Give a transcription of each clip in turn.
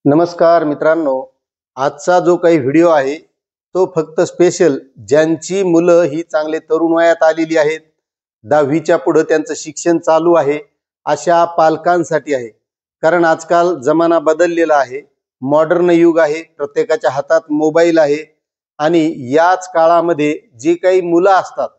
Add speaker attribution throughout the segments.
Speaker 1: नमस्कार मित्रांनो, आजचा जो काही व्हिडिओ आहे तो फक्त स्पेशल ज्यांची मुलं ही चांगले तरुण वयात आलेली आहेत, 10वीच्या पुढे त्यांचं शिक्षण चालू आहे, अशा पालकांसाठी आहे। कारण आजकाल जमाना बदललेला आहे, मॉडर्न युग आहे, प्रत्येकाच्या हातात मोबाईल आहे आणि याच काळामध्ये जी काही मुलं असतात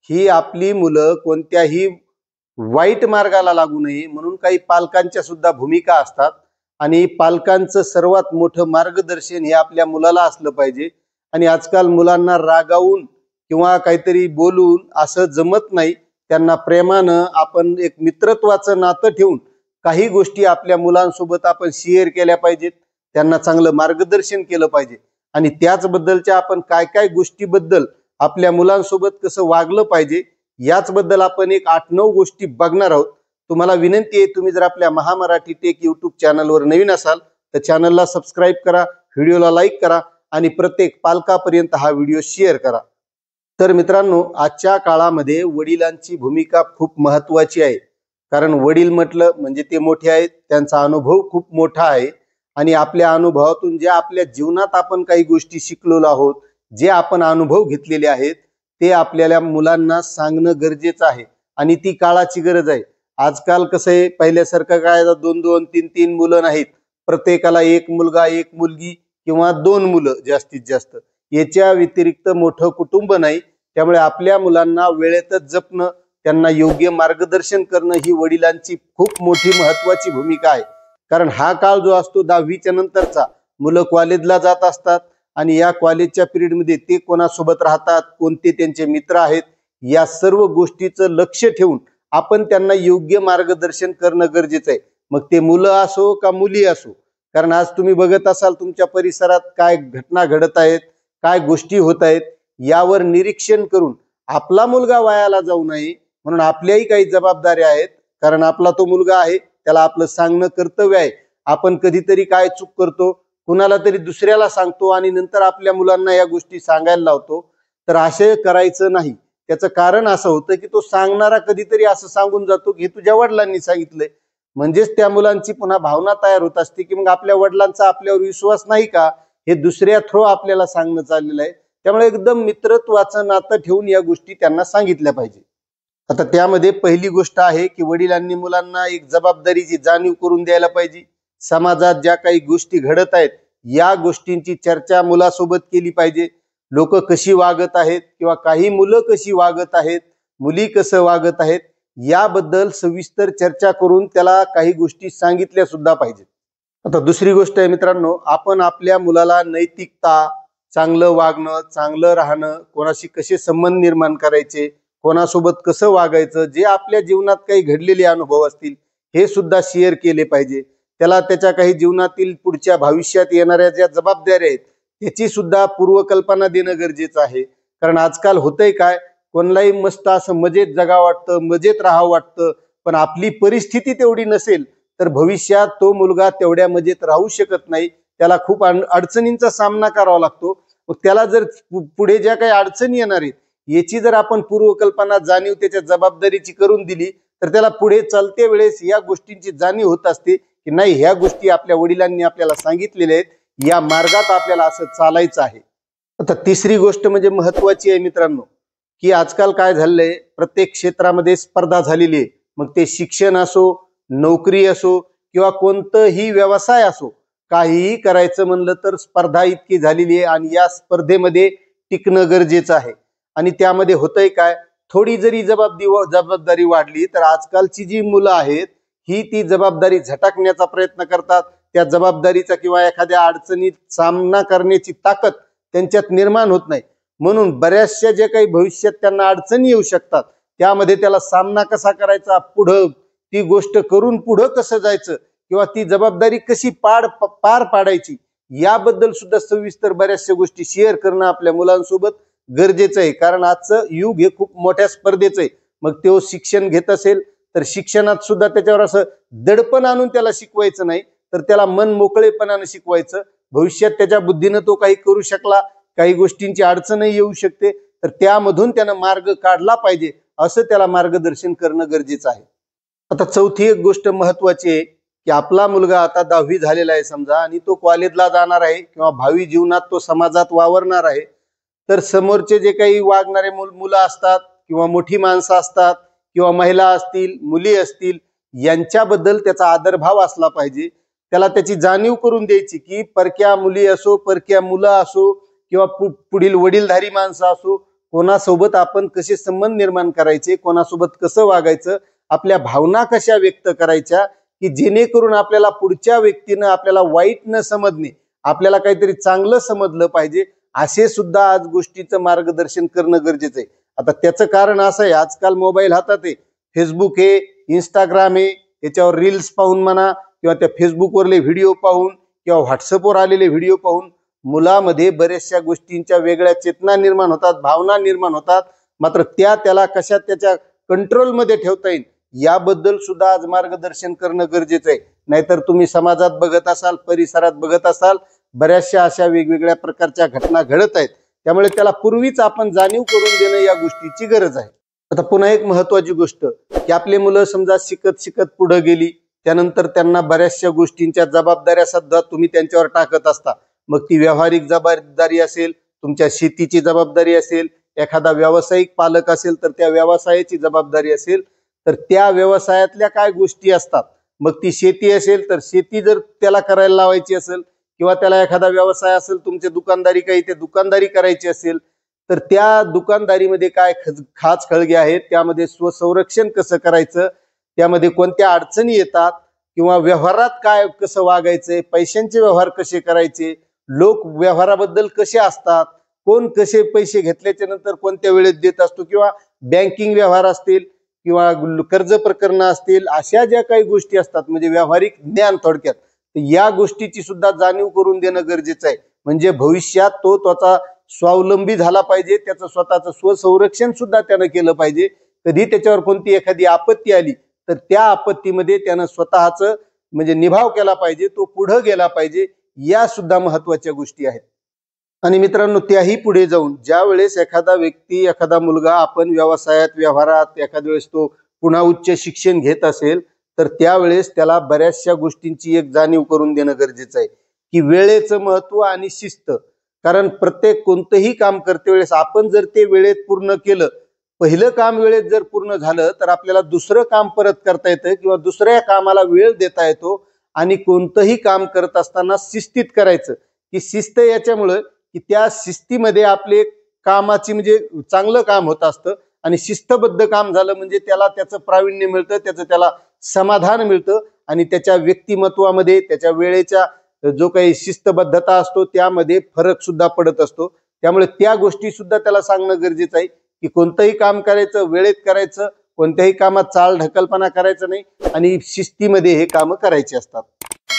Speaker 1: ही आपली मुलं कोणत्याही वाईट मार्गाला लागू नये म्हणून काही पालकांच्या सुद्धा भूमिका असतात आणि पालकांचं सर्वात मोठं मार्गदर्शन हे आपल्या मुलाला असलं पाहिजे। आणि आजकाल मुलांना रागावून किंवा काहीतरी बोलून असं जमत नाही, त्यांना प्रेमानं आपण एक मित्रत्वाचं नातं ठेवून काही गोष्टी आपल्या मुलांसोबत आपण शेअर केल्या पाहिजेत, त्यांना चांगलं मार्गदर्शन केलं पाहिजे आणि त्याचबद्दलच्या आपण काय काय गोष्टीबद्दल आपल्या मुलांसोबत कसं वागलं पाहिजे याचबद्दल आपण एक 8-9 गोष्टी बघणार आहोत। तुम्हाला विनंती आहे, तुम्ही जर आपल्या महामराठी टेक यूट्यूब चॅनलवर नवीन असाल तर चॅनलला सबस्क्राईब करा, व्हिडिओला लाईक करा आणि प्रत्येक पालकापर्यंत हा व्हिडिओ शेअर करा। तर मित्रांनो, आजच्या काळामध्ये वडिलांची भूमिका खूप महत्त्वाची आहे। कारण वडील म्हटलं म्हणजे ते मोठे आहेत, त्यांचा अनुभव खूप मोठा आहे आणि आपल्या अनुभवातून जे आपल्या जीवनात आपण काही गोष्टी शिकलेलो आहोत, जे आपण अनुभव घेतलेले आहेत ते आपल्याला मुलांना सांगणं गरजेचं आहे आणि ती काळाची गरज आहे। आजकाल कसं आहे, पहिल्यासारखं काय 2-2, 3-3 मुलं नाहीत, प्रत्येकाला एक मुलगा एक मुलगी किंवा 2 मुलं जास्तीत जास्त, याच्या व्यतिरिक्त मोठं कुटुंब नाही। त्यामुळे आपल्या मुलांना वेळेतच जपणं, त्यांना योग्य मार्गदर्शन करणं ही वडिलांची खूप मोठी महत्त्वाची भूमिका आहे। कारण हा काळ जो असतो 10वीच्या नंतरचा, मुलं कॉलेजला जात असतात आणि या कॉलेजच्या पिरियडमध्ये ते कोणासोबत राहतात, कोणते त्यांचे मित्र आहेत, या सर्व गोष्टीचं लक्ष ठेवून आपण त्यांना योग्य मार्गदर्शन करणं गरजेचं आहे। मग ते मुलं असो का मुली असो, कारण आज तुम्ही बघत असाल तुमच्या परिसरात काय घटना घडत आहेत, काय गोष्टी होत आहेत, यावर निरीक्षण करून आपला मुलगा वायाला जाऊ नये म्हणून आपल्याही काही जबाबदाऱ्या आहेत। कारण आपला तो मुलगा आहे, त्याला आपलं सांगणं कर्तव्य आहे। आपण कधीतरी काय चूक करतो, कुणाला तरी दुसऱ्याला सांगतो आणि नंतर आपल्या मुलांना या गोष्टी सांगायला लावतो, तर असे करायचं नाही। त्याचं कारण असं होतं की तो सांगणारा कधीतरी असं सांगून जातो की हे तुझ्या वडिलांनी सांगितलंय, म्हणजेच त्या मुलांची पुन्हा भावना तयार होत असते की मग आपल्या वडिलांचा आपल्यावर विश्वास नाही का, हे दुसऱ्या थ्रू आपल्याला सांगणं चाललेलं आहे। त्यामुळे एकदम मित्रत्वाचं नातं ठेवून या गोष्टी त्यांना सांगितल्या पाहिजे। आता त्यामध्ये पहिली गोष्ट आहे की वडिलांनी मुलांना एक जबाबदारीची जाणीव करून द्यायला पाहिजे। समाजात ज्या काही गोष्टी घडत आहेत या गोष्टींची चर्चा मुलासोबत केली पाहिजे। लोक कशी वागत आहेत किंवा काही मुलं कशी वागत आहेत, मुली कसं वागत आहेत, याबद्दल सविस्तर चर्चा करून त्याला काही गोष्टी सांगितल्या सुद्धा पाहिजेत। आता दुसरी गोष्ट आहे मित्रांनो, आपण आपल्या मुलाला नैतिकता, चांगलं वागणं, चांगलं राहणं, कोणाशी कसे संबंध निर्माण करायचे, कोणासोबत कसं वागायचं, जे आपल्या जीवनात काही घडलेले अनुभव असतील हे सुद्धा शेअर केले पाहिजे। त्याला त्याच्या काही जीवनातील पुढच्या भविष्यात येणाऱ्या ज्या जबाबदाऱ्या आहेत त्याची सुद्धा पूर्वकल्पना देणं गरजेचं आहे। कारण आजकाल होतंय काय, कोणालाही मस्त असं मजेत जगावं वाटतं, मजेत राहावं वाटतं, पण आपली परिस्थिती तेवढी नसेल तर भविष्यात तो मुलगा तेवढ्या मजेत राहू शकत नाही, त्याला खूप अडचणींचा सामना करावा लागतो। मग त्याला जर पुढे ज्या काही अडचणी येणार आहेत याची जर आपण पूर्वकल्पना जाणीव त्याच्या जबाबदारीची करून दिली तर त्याला पुढे चालते वेळेस या गोष्टींची जाणीव होत असते की नाही, ह्या गोष्टी आपल्या वडिलांनी आपल्याला सांगितलेल्या आहेत, या मार्गात आपल्याला असं चालायचं आहे। आता तिसरी गोष्ट म्हणजे महत्वाची आहे मित्रांनो, की आजकाल काय झालंय, प्रत्येक क्षेत्रामध्ये स्पर्धा झालेली आहे। मग ते शिक्षण असो, नोकरी असो किंवा कोणताही व्यवसाय असो, काहीही करायचं म्हणलं तर स्पर्धा इतकी झालेली आहे आणि या स्पर्धेमध्ये टिकणं गरजेचं आहे। आणि त्यामध्ये होतंय काय, थोडी जरी जबाबदारी वाढली तर आजकालची जी मुलं आहेत ही ती जबाबदारी झटकण्याचा प्रयत्न करतात, त्या जबाबदारीचा किंवा एखाद्या अडचणीत सामना करण्याची ताकद त्यांच्यात निर्माण होत नाही। म्हणून बऱ्याचशा जे काही भविष्यात त्यांना अडचणी येऊ शकतात त्यामध्ये त्याला सामना कसा करायचा, पुढं ती गोष्ट करून पुढं कसं जायचं किंवा ती जबाबदारी कशी पार पाडायची याबद्दल सुद्धा सविस्तर बऱ्याचशा गोष्टी शेअर करणं आपल्या मुलांसोबत गरजेचं आहे। कारण आजचं युग हे खूप मोठ्या स्पर्धेचं आहे। मग तो शिक्षण घेत असेल तर शिक्षणात सुद्धा त्याच्यावर असं दडपण आणून त्याला शिकवायचं नाही, तर त्याला मन मोकळेपणाने शिकवायचं। भविष्यात त्याच्या बुद्धीनं तो काही करू शकला, काही गोष्टींची अडचणही येऊ शकते, तर त्यामधून त्यानं मार्ग काढला पाहिजे, असं त्याला मार्गदर्शन करणं गरजेचं आहे। आता चौथी एक गोष्ट महत्वाची आहे की आपला मुलगा आता 10वी झालेला आहे समजा आणि तो कॉलेजला जाणार आहे किंवा भावी जीवनात तो समाजात वावरणार आहे, तर समोरचे जे काही वागणारे मुलं असतात किंवा मोठी माणसं असतात किंवा महिला असतील, मुली असतील, यांच्याबद्दल त्याचा आदरभाव असला पाहिजे. त्याला त्याची जाणीव करून द्यायची की परक्या मुली असो, परक्या मुलं असो किंवा पुढील वडीलधारी माणसं असो, कोणासोबत आपण कसे संबंध निर्माण करायचे, कोणासोबत कसं वागायचं, आपल्या भावना कशा व्यक्त करायच्या, की जेणेकरून आपल्याला पुढच्या व्यक्तीनं आपल्याला वाईट न समजणे, आपल्याला काहीतरी चांगलं समजलं पाहिजे. असे सुद्धा आज गोष्टीचं मार्गदर्शन करणं गरजेचं आहे. आता त्याचं कारण असं आहे, आजकाल मोबाईल हातात आहे, फेसबुक आहे, इंस्टाग्राम आहे, याच्यावर रील्स पाहून म्हणा किंवा त्या फेसबुकवरले व्हिडिओ पाहून किंवा व्हॉट्सअपवर आलेले व्हिडिओ पाहून मुलामध्ये बऱ्याचशा गोष्टींच्या वेगळ्या चेतना निर्माण होतात, भावना निर्माण होतात. मात्र त्याला कशा त्याच्या कंट्रोलमध्ये ठेवता येईल याबद्दल सुद्धा आज मार्गदर्शन करणं गरजेचं आहे. नाहीतर तुम्ही समाजात बघत असाल, परिसरात बघत असाल, बऱ्याचशा अशा वेगवेगळ्या प्रकारच्या घटना घडत आहेत. त्यामुळे त्याला पूर्वीच आपण जाणीव करून देणं या गोष्टीची गरज आहे. आता पुन्हा एक महत्वाची गोष्ट की आपले मुलं समजा शिकत शिकत पुढे गेली, त्यानंतर त्यांना बऱ्याचशा गोष्टींच्या जबाबदाऱ्या सुद्धा तुम्ही त्यांच्यावर टाकत असता. मग ती व्यावहारिक जबाबदारी असेल, तुमच्या शेतीची जबाबदारी असेल, एखादा व्यावसायिक पालक असेल तर त्या व्यवसायाची जबाबदारी असेल, तर त्या व्यवसायातल्या काय गोष्टी असतात, मग ती शेती असेल तर शेती जर त्याला करायला लावायची असेल किंवा त्याला एखादा व्यवसाय असेल, तुमची दुकानदारी काही ते दुकानदारी करायची असेल, तर त्या दुकानदारीमध्ये काय खाच खळगे आहेत, त्यामध्ये स्वसंरक्षण कसं करायचं, त्यामध्ये कोणत्या अडचणी येतात किंवा व्यवहारात काय कसं वागायचंय, पैशांचे व्यवहार कसे करायचे, लोक व्यवहाराबद्दल कसे असतात, कोण कसे पैसे घेतल्याच्या नंतर कोणत्या वेळेत देत असतो किंवा बँकिंग व्यवहार असतील किंवा कर्ज प्रकरण असतील, अशा ज्या काही गोष्टी असतात म्हणजे व्यावहारिक ज्ञान थोडक्यात, या गोष्टीची सुद्धा जाणीव करून देणं गरजेचं आहे. म्हणजे भविष्यात तो त्याचा स्वावलंबी झाला पाहिजे, त्याचं स्वतःचं स्वसंरक्षण सुद्धा त्यानं केलं पाहिजे. कधी त्याच्यावर कोणती एखादी आपत्ती आली तर त्या आपत्तीमध्ये त्यानं स्वतःचं म्हणजे निभाव केला पाहिजे, तो पुढे गेला पाहिजे. या सुद्धा महत्वाच्या गोष्टी आहेत. आणि मित्रांनो, त्याही पुढे जाऊन ज्या वेळेस एखादा व्यक्ती, एखादा मुलगा आपण व्यवसायात, व्यवहारात एखाद्या वेळेस तो पुन्हा उच्च शिक्षण घेत असेल, तर त्यावेळेस त्याला बऱ्याचशा गोष्टींची एक जाणीव करून देणं गरजेचं आहे की वेळेचं महत्व आणि शिस्त. कारण प्रत्येक कोणतंही काम करते वेळेस आपण जर ते वेळेत पूर्ण केलं, पहिलं काम वेळेत जर पूर्ण झालं तर आपल्याला दुसरं काम परत करता येतं किंवा दुसऱ्या कामाला वेळ देता येतो. आणि कोणतंही काम करत असताना शिस्तीत करायचं, की शिस्त याच्यामुळं की त्या शिस्तीमध्ये आपले कामाची म्हणजे चांगलं काम होत असतं आणि शिस्तबद्ध काम झालं म्हणजे त्याला त्याचं प्रावीण्य मिळतं, त्याला समाधान मिळतं आणि त्याच्या व्यक्तिमत्वामध्ये, त्याच्या वेळेच्या जो काही शिस्तबद्धता असतो त्यामध्ये फरक सुद्धा पडत असतो. त्यामुळे त्या गोष्टी सुद्धा त्याला सांगणं गरजेचं आहे की कोणतंही काम करायचं वेळेत करायचं, कोणत्याही कामात चाल ढकलपणा करायचं नाही आणि शिस्तीमध्ये हे कामं करायचे असतात.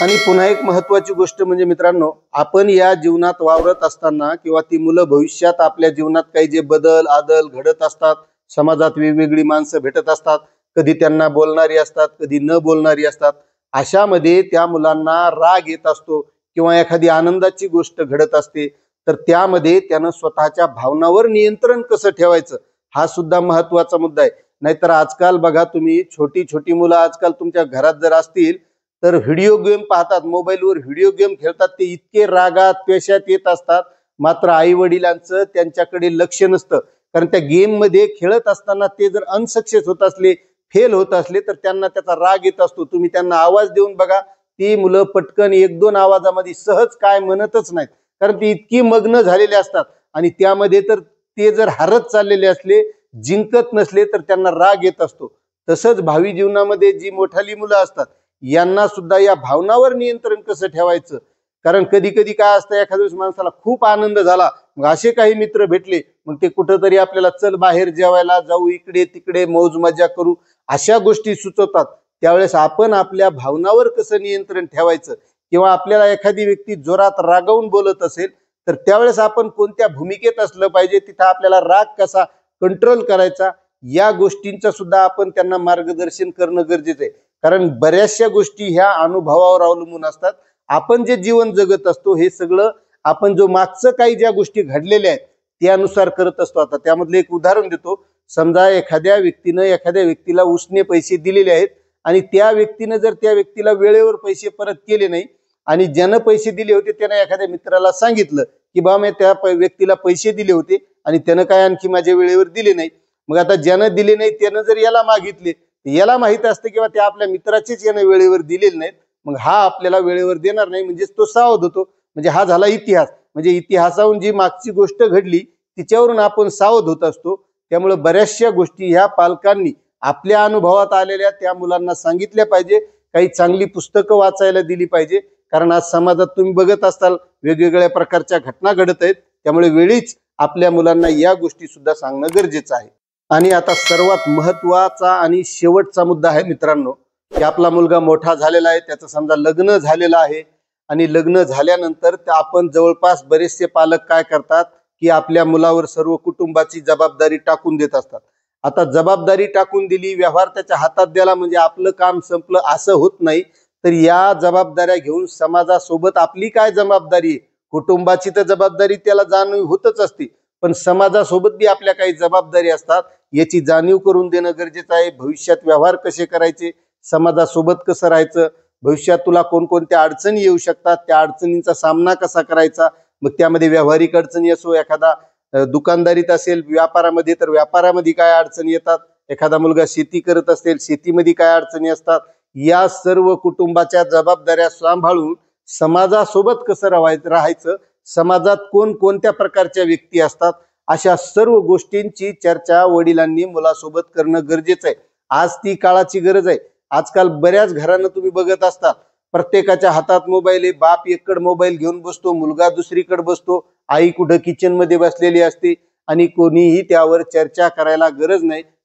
Speaker 1: आणि पुन्हा एक महत्वाची गोष्ट म्हणजे मित्रांनो, आपण या जीवनात वावरत असताना किंवा ती मुलं भविष्यात आपल्या जीवनात काही जे बदल आदल घडत असतात, समाजात वेगवेगळी माणसं भेटत असतात, कधी त्यांना बोलणारी असतात, कधी न बोलणारी असतात. अशामध्ये त्या मुलांना राग येत असतो किंवा एखादी आनंदाची गोष्ट घडत असते, तर त्यामध्ये त्यानं स्वतःच्या भावनावर नियंत्रण कसं ठेवायचं हा सुद्धा महत्वाचा मुद्दा आहे. नाहीतर आजकाल बघा तुम्ही, छोटी छोटी मुलं आजकाल तुमच्या घरात जर असतील तर व्हिडिओ गेम पाहतात, मोबाईलवर व्हिडिओ गेम खेळतात, ते इतके रागात त्वेषात येत असतात. मात्र आई वडिलांचं त्यांच्याकडे लक्ष नसतं, कारण त्या गेम मध्ये खेळत असताना ते जर अनसक्सेस होत असले, फेल होत असले, तर त्यांना त्याचा राग येत असतो. तुम्ही त्यांना आवाज देऊन बघा, ती मुलं पटकन एक दोन आवाजामध्ये सहज काय म्हणतच नाहीत, कारण ती इतकी मग्न झालेली असतात. आणि त्यामध्ये तर ते जर हारत चाललेले असले, जिंकत नसले, तर त्यांना राग येत असतो. तसंच भावी जीवनामध्ये जी मोठाली मुलं असतात यांना सुद्धा या भावनावर नियंत्रण कसं ठेवायचं. कारण कधी कधी काय असतं, एखाद्या वेळेस माणसाला खूप आनंद झाला, मग असे काही मित्र भेटले, मग ते कुठंतरी आपल्याला चल बाहेर जेवायला जाऊ, इकडे तिकडे मौज मजा करू, अशा गोष्टी सुचवतात. त्यावेळेस आपण आपल्या भावनावर कसं नियंत्रण ठेवायचं किंवा आपल्याला एखादी व्यक्ती जोरात रागावून बोलत असेल तर त्यावेळेस आपण कोणत्या भूमिकेत असलं पाहिजे, तिथं आपल्याला राग कसा कंट्रोल करायचा, या गोष्टींचं सुद्धा आपण त्यांना मार्गदर्शन करणं गरजेचं आहे. कारण बऱ्याचशा गोष्टी ह्या अनुभवावर अवलंबून असतात. आपण जे जीवन जगत असतो हे सगळं आपण जो मागचं काही ज्या गोष्टी घडलेल्या आहेत त्यानुसार करत असतो. आता त्यामधलं एक उदाहरण देतो. समजा एखाद्या व्यक्तीनं एखाद्या व्यक्तीला उसने पैसे दिलेले आहेत आणि त्या व्यक्तीने जर त्या व्यक्तीला वेळेवर पैसे परत केले नाही आणि ज्यानं पैसे दिले होते त्याने एखाद्या मित्राला सांगितलं की बा मी त्या व्यक्तीला पैसे दिले होते आणि त्यानं काय आणखी माझ्या वेळेवर दिले नाही, मग आता ज्यानं दिले नाही त्यानं जर याला मागितले, याला माहित असतं किंवा त्या आपल्या मित्राचेच यानं वेळेवर दिलेले नाहीत, मग हा आपल्याला वेळेवर देणार नाही, म्हणजे तो सावध होतो. म्हणजे हा झाला इतिहास. म्हणजे इतिहासाहून जी मागची गोष्ट घडली तिच्यावरून आपण सावध होत असतो. त्यामुळे बऱ्याचशा गोष्टी ह्या पालकांनी आपल्या अनुभवात आलेल्या त्या मुलांना सांगितल्या पाहिजे. काही चांगली पुस्तकं वाचायला दिली पाहिजे, कारण आज समाजात तुम्ही बघत असताल वेगवेगळ्या प्रकारच्या घटना घडत आहेत. त्यामुळे वेळीच आपल्या मुलांना या गोष्टी सुद्धा सांगणं गरजेचं आहे. आणि आता सर्वात महत्वाचा आणि शेवटचा मुद्दा आहे मित्रांनो, की आपला मुलगा मोठा झालेला आहे, त्याचं समजा लग्न झालेलं आहे आणि लग्न झाल्यानंतर आपण जवळपास बरेचसे पालक काय करतात की आपल्या मुलावर सर्व कुटुंबाची जबाबदारी टाकून देत असतात. आता जबाबदारी टाकून दिली, व्यवहार त्याच्या हातात दिला म्हणजे आपलं काम संपलं असं होत नाही. तर या जबाबदाऱ्या घेऊन समाजासोबत आपली काय जबाबदारी आहे, कुटुंबाची तर जबाबदारी त्याला जाणीव होतच असते, पण समाजासोबत बी आपल्या काही जबाबदारी असतात, याची जाणीव करून देणं गरजेचं आहे. भविष्यात व्यवहार कसे करायचे, समाजासोबत कसं राहायचं, भविष्यात तुला कोणकोणत्या अडचणी येऊ शकतात, त्या अडचणींचा सामना कसा करायचा, मग त्यामध्ये व्यावहारिक अडचणी असो, एखादा दुकानदारीत असेल, व्यापारामध्ये तर व्यापारामध्ये काय अडचणी येतात, एखादा मुलगा शेती करत असेल, शेतीमध्ये काय अडचणी असतात, या सर्व कुटुंबाच्या जबाबदाऱ्या सांभाळून समाजासोबत कसं राहायचं, समाजात कोणत्या प्रकारच्या व्यक्ती असतात, अशा सर्व गोष्टींची चर्चा वडिलांनी मुलासोबत करणं गरजेचं आहे. आज ती काळाची गरज आहे. आजकाल बऱ्याच घरांना तुम्ही बघत असतात, प्रत्येकाच्या हातात मोबाईल आहे. बाप एककडे मोबाईल घेऊन बसतो, मुलगा दुसरीकडे बसतो, आई कुठं किचन मध्ये बसलेली असते आणि कोणीही त्यावर चर्चा करायला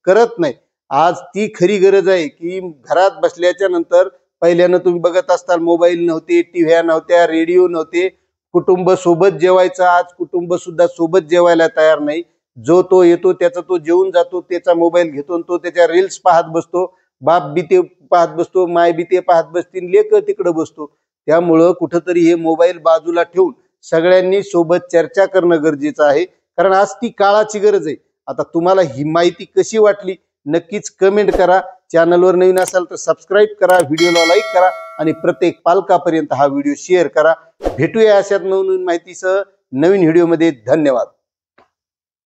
Speaker 1: करत नाही. आज ती खरी गरज आहे की घरात बसल्याच्या नंतर पहिल्यानं तुम्ही बघत असताल मोबाईल नव्हते, टीव्ह्या नव्हत्या, रेडिओ नव्हते, कुटुंब सोबत जेवायचं. आज कुटुंब सुद्धा सोबत जेवायला तयार नाही. जो तो येतो, त्याचा तो जेवून जातो, त्याचा मोबाईल घेतो, तो त्याच्या रील्स पाहत बसतो, बाप बी ते पाहत बसतो, माय बी ते पाहत बसतील, लेक तिकडे बसतो. त्यामुळं कुठंतरी हे मोबाईल बाजूला ठेवून सगळ्यांनी सोबत चर्चा करणं गरजेचं आहे, कारण आज ती काळाची गरज आहे. आता तुम्हाला ही माहिती कशी वाटली नक्कीच कमेंट करा. चॅनलवर नवीन असाल तर सबस्क्राईब करा, व्हिडिओला लाईक करा आणि प्रत्येक पालकापर्यंत हा व्हिडिओ शेअर करा. भेटूया अशाच नवीन माहितीसह नवीन व्हिडिओमध्ये. धन्यवाद.